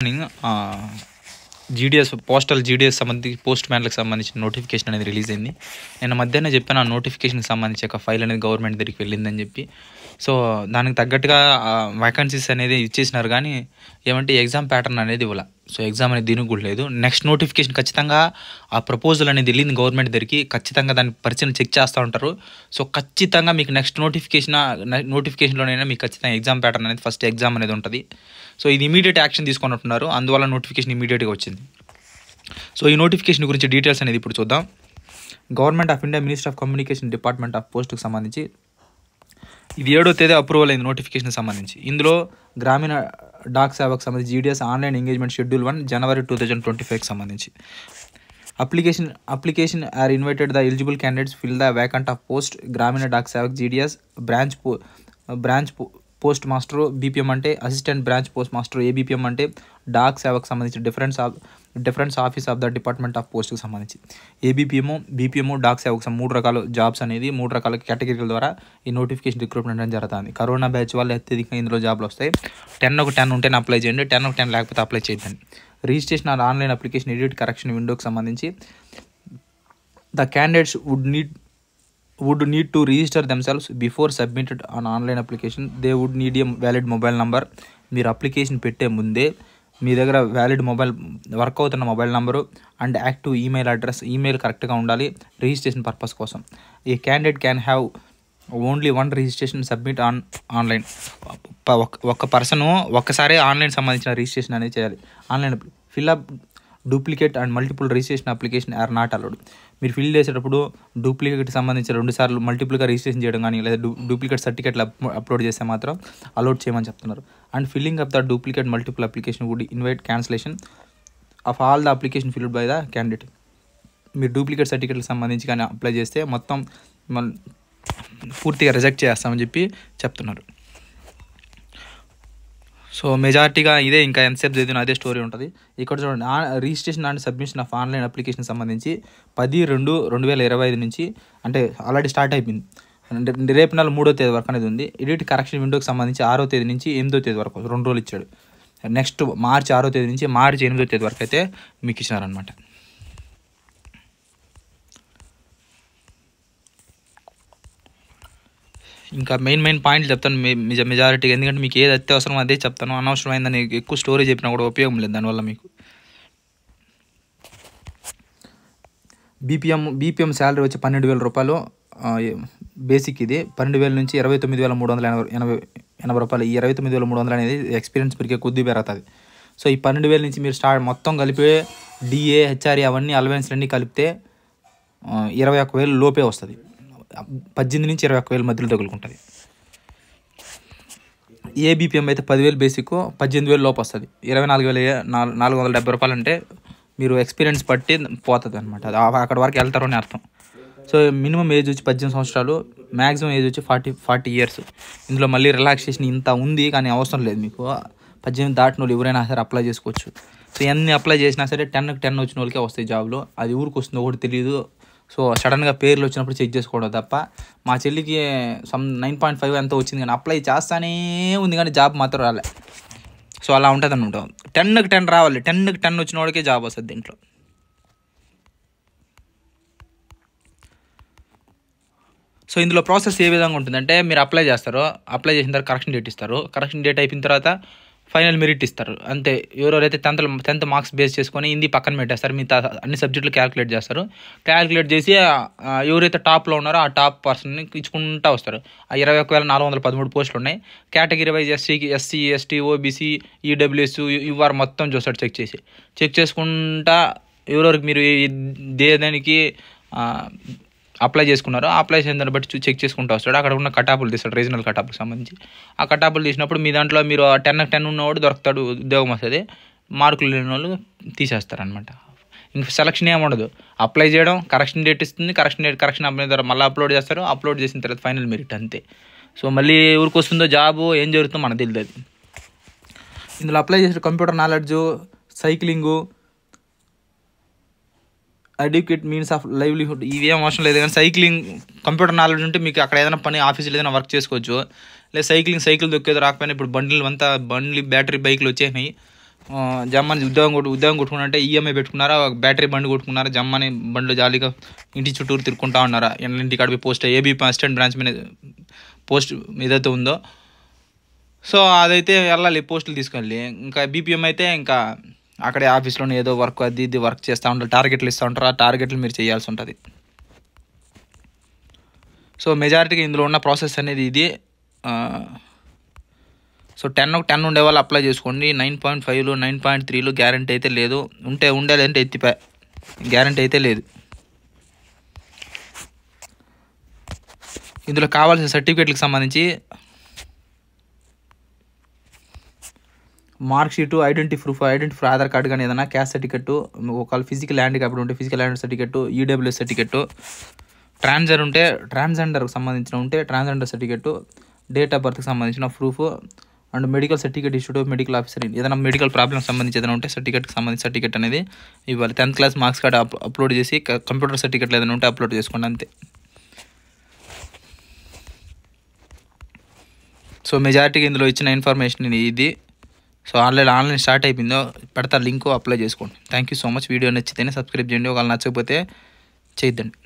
Morning GDS సంబంధించి post మ్యాన్లకు సంబంధించిన notification అనేది రిలీజ్ అయింది. నేను మధ్యాహ్నం చెప్పాను, ఆ నోటిఫికేషన్కి సంబంధించి ఒక ఫైల్ అనేది గవర్నమెంట్ దగ్గరికి వెళ్ళిందని చెప్పి. సో దానికి తగ్గట్టుగా వేకెన్సీస్ అనేది ఇచ్చేసినారు, కానీ ఏమంటే ఎగ్జామ్ ప్యాటర్న్ అనేది ఇవ్వాల. సో ఎగ్జామ్ అనేది దీనికి కూడా లేదు. నెక్స్ట్ నోటిఫికేషన్ ఖచ్చితంగా ఆ ప్రపోజల్ అనేది వెళ్ళింది గవర్నమెంట్ దగ్గరికి, ఖచ్చితంగా దాని పరిచయం చెక్ చేస్తూ ఉంటారు. సో ఖచ్చితంగా మీకు నెక్స్ట్ నోటిఫికేషన్లోనైనా మీకు ఖచ్చితంగా ఎగ్జామ్ ప్యాటర్న్ అనేది ఫస్ట్ ఎగ్జామ్ అనేది ఉంటుంది. సో ఇది ఇమీడియట్ యాక్షన్ తీసుకున్నట్టున్నారు, అందువల్ల నోటిఫికేషన్ ఇమీడియట్గా వచ్చింది. సో ఈ నోటిఫికేషన్ గురించి డీటెయిల్స్ అనేది ఇప్పుడు చూద్దాం. Government of India minister of communication department of పోస్ట్కి సంబంధించి ఇది 7వ తేదీ అప్రూవల్ అయింది నోటిఫికేషన్ సంబంధించి. ఇందులో గ్రామీణ డాక్ సేవకు సంబంధించి జీడిఎస్ ఆన్లైన్ ఎంగేజ్మెంట్ షెడ్యూల్ 1 జనవరి 2025కి సంబంధించి application are invited the eligible candidates fill the vacant of post Gramin Dak Sevak GDS branch post master, BPM అంటే assistant branch post master, ABPM అంటే డాక్ సేవకు సంబంధించి difference office of the department of పోస్ట్కి సంబంధించి BPM dock సేవకు 3 రకాల జాబ్స్ అనేది 3 రకాల కేటగిరీల ద్వారా ఈ నోటిఫికేషన్ రిక్రూట్మెంట్ అనేది జరుగుతుంది. కరోనా బ్యాచ్ వాళ్ళు అత్యధికంగా ఇందులో జాబ్లు వస్తాయి. 10 ఉంటేనే అప్లై చేయండి, 10 లేకపోతే అప్లై చేయొద్దండి. Registration or online application edit correction విండోకి సంబంధించి the candidates would need to register themselves before submitted an online application. They would need a valid mobile number. మీరు అప్లికేషన్ పెట్టే ముందే మీ దగ్గర వ్యాలిడ్ వర్క్ అవుతున్న mobile number and active email address, email కరెక్ట్గా ఉండాలి రిజిస్ట్రేషన్ పర్పస్ కోసం. ఈ candidate can have only 1 registration submit online. ఒక పర్సను ఒక్కసారి ఆన్లైన్ సంబంధించిన రిజిస్ట్రేషన్ అనేది చేయాలి. Online fill up duplicate and multiple registration application are not allowed. మీరు ఫిల్ చేసేటప్పుడు డూప్లికేట్ సంబంధించి 2 సార్లు మల్టిపుల్గా రిజిస్ట్రేషన్ చేయడం కానీ లేదా డూప్లికేట్ సర్టిఫికేట్లు అప్లోడ్ చేస్తే మాత్రం అలౌడ్ చేయమని చెప్తున్నారు. And filling up the duplicate multiple application would invite cancellation of all the application filled by the candidate. మీరు డూప్లికేట్ సర్టిఫికేట్కి సంబంధించి కానీ అప్లై చేస్తే మొత్తం పూర్తిగా రిజెక్ట్ చేస్తామని చెప్పి చెప్తున్నారు. సో మెజారిటీగా ఇదే, ఇంకా ఎంతసేపు చదివినా అదే స్టోరీ ఉంటుంది. ఇక్కడ చూడండి, registration and submission of online application సంబంధించి 10/2/2025 నుంచి అంటే ఆల్రెడీ స్టార్ట్ అయిపోయింది. రేపు నెల 3వ తేదీ వరకు అనేది ఉంది. ఎడిట్ కరెక్షన్ విండోకి సంబంధించి 6వ తేదీ నుంచి 8వ తేదీ వరకు 2 రోజులు ఇచ్చాడు. నెక్స్ట్ మార్చి 6వ తేదీ నుంచి మార్చి 8వ తేదీ వరకు అయితే మీకు ఇచ్చినారనమాట. ఇంకా మెయిన్ పాయింట్లు చెప్తాను మెజారిటీగా, ఎందుకంటే మీకు ఏది అత్యవసరం అదే చెప్తాను. అనవసరమైందని ఎక్కువ స్టోరీ చెప్పినా కూడా ఉపయోగం లేదు దానివల్ల మీకు. బీపీఎం శాలరీ వచ్చి 12,000 రూపాయలు బేసిక్. ఇది 12,000 నుంచి 29,380 రూపాయలు. ఈ 29,300 అనేది ఎక్స్పీరియన్స్ పెరిగే కొద్ది పెరుగుతుంది. సో ఈ 12,000 నుంచి మీరు మొత్తం కలిపి డిఏ, హెచ్ఆర్ఏ అవన్నీ అలవెన్స్లు అన్నీ కలిపితే 21,000 లోపే వస్తుంది. 18 నుంచి 21,000 మధ్యలో తగులుకుంటుంది. ఏబీపీఎం అయితే 10,000 బేసిక్, 18,000 లోపు వస్తుంది. 24,470 రూపాయలు అంటే మీరు ఎక్స్పీరియన్స్ బట్టి పోతుంది అనమాట. అక్కడ వరకు వెళ్తారు అని అర్థం. సో మినిమం ఏజ్ వచ్చి 18 సంవత్సరాలు, మ్యాక్సిమం ఏజ్ వచ్చి 40 ఇయర్స్. ఇందులో మళ్ళీ రిలాక్సేషన్ ఇంత ఉంది, కానీ అవసరం లేదు మీకు. 18 దాటిన వాళ్ళు ఎవరైనా సరే అప్లై చేసుకోవచ్చు. సో ఎన్ని అప్లై చేసినా సరే 10 వచ్చిన వాళ్ళకే వస్తాయి జాబ్లో. అది ఊరికి వస్తుందో ఒకటి తెలియదు. సో సడన్గా పేర్లు వచ్చినప్పుడు చెక్ చేసుకోవడం తప్ప. మా చెల్లికి 9.5 ఎంతో వచ్చింది, కానీ అప్లై చేస్తానే ఉంది, కానీ జాబ్ మాత్రం రాలే. సో అలా ఉంటుంది అనమాట. 10 రావాలి, 10 వచ్చిన వాడికే జాబ్ వస్తుంది దీంట్లో. సో ఇందులో ప్రాసెస్ ఏ విధంగా ఉంటుందంటే, మీరు అప్లై చేస్తారు, అప్లై చేసిన తర్వాత కరెక్షన్ డేట్ ఇస్తారు. కరెక్షన్ డేట్ అయిపోయిన తర్వాత ఫైనల్ మెరిట్ ఇస్తారు. అంతే. ఎవరెవరైతే 10th మార్క్స్ బేస్ చేసుకొని హిందీ పక్కన పెట్టేస్తారు, మిగతా అన్ని సబ్జెక్టులు క్యాలిక్యులేట్ చేస్తారు. క్యాలిక్యులేట్ చేసి ఎవరైతే టాప్లో ఉన్నారో ఆ టాప్ పర్సన్ని ఇచ్చుకుంటూ వస్తారు. ఆ 21,413 పోస్టులు ఉన్నాయి. Category wise SC, ST, OBC, EWS, UR మొత్తం చూస్తాడు చెక్ చేసుకుంటా ఎవరెవరికి మీరు దేనికి అప్లై చేసుకున్నారో అప్లై చేసిన దాన్ని బట్టి చెక్ చేసుకుంటూ వస్తాడు. అక్కడ ఉన్న కటాపులు తీస్తాడు, రీజనల్ కటాపులకు సంబంధించి. ఆ కటాపులు తీసినప్పుడు మీ దాంట్లో మీరు 10 ఉన్నవాడు దొరుకుతాడు, ఉద్యోగం వస్తుంది. మార్కులు లేని వాళ్ళు తీసేస్తారనమాట. ఇంకా సెలక్షన్ ఏమి ఉండదు. అప్లై చేయడం, కరెక్షన్ డేట్ ఇస్తుంది, కరెక్షన్ అప్లై ద్వారా మళ్ళీ అప్లోడ్ చేస్తారు. అప్లోడ్ చేసిన తర్వాత ఫైనల్ మెరిట్, అంతే. సో మళ్ళీ ఊరికి వస్తుందో జాబు ఏం జరుగుతుందో మనకు తెలియదు. ఇందులో అప్లై చేసిన computer knowledge, cycling, adequate means of livelihood ఇవేం అవసరం లేదు. కానీ సైక్లింగ్, కంప్యూటర్ నాలెడ్జ్ ఉంటే మీకు అక్కడ ఏదైనా పని ఆఫీసులో ఏదైనా వర్క్ చేసుకోవచ్చు. లేదా సైకిల్ దొక్కేది రాకపోయినా ఇప్పుడు బండ్లు బ్యాటరీ బైక్లు వచ్చేసినాయి. జమ్మని ఉద్యోగం కొట్టుకున్నారంటే ఈఎంఐ పెట్టుకున్నారా, బ్యాటరీ బండి కొట్టుకున్నారా, జమ్మని బండిలో జాలీగా ఇంటి చుట్టూరు తిరుక్కుంటా ఉన్నారా, ఇంటికి అడిపి పోస్ట్ ఏబీపీ అసిస్టెంట్ బ్రాంచ్ మీద పోస్ట్ ఏదైతే ఉందో సో అదైతే వెళ్ళాలి, పోస్టులు తీసుకెళ్ళి. ఇంకా బీపీఎం అయితే ఇంకా అక్కడే ఆఫీస్లోనే ఏదో వర్క్ ఇది వర్క్ చేస్తూ ఉంటారు, టార్గెట్లు ఇస్తూ ఉంటారు, ఆ టార్గెట్లు మీరు చేయాల్సి ఉంటుంది. సో మెజారిటీగా ఇందులో ఉన్న ప్రాసెస్ అనేది ఇది. సో 10 ఉండే వాళ్ళు అప్లై చేసుకోండి. 9.5లు 9.3లు గ్యారంటీ అయితే లేదు, ఉండేదంటే ఎత్తిపై గ్యారంటీ అయితే లేదు. ఇందులో కావాల్సిన సర్టిఫికేట్లకు సంబంధించి mark sheet, identity Aadhaar card కానీ ఏదైనా, క్యాస్ట్ సర్టిఫికెట్, ఒకవేళ ఫిజికల్ హ్యాండిక్యాప్డ్ ఉంటే physical handicapped certificate, EWS certificate, ట్రాన్స్జెండర్కి సంబంధించిన ఉంటే ట్రాన్స్జెండర్ సర్టిఫికెట్, డేట్ ఆఫ్ బర్త్కి సంబంధించిన proof and medical certificate issued medical officer. ఏదైనా మెడికల్ ప్రాబ్లమ్ సంబంధించి ఏదైనా ఉంటే సర్టిఫికేట్కి సంబంధించి సర్టిఫికేట్ అనేది ఇవ్వాలి. 10th class marks card upload చేసి కంప్యూటర్ సర్టిఫికేట్లు ఏదైనా ఉంటే అప్లోడ్ చేసుకోండి అంతే. సో మెజారిటీగా ఇందులో ఇచ్చిన ఇన్ఫర్మేషన్ ఇది. సో ఆన్లైన్ స్టార్ట్ అయిపోయిందో, పెడతా లింక్, అప్లై చేసుకోండి. Thank you so much. Video నచ్చితేనే సబ్స్క్రైబ్ చేయండి, ఒకవేళ నచ్చకపోతే చేయొద్దండి.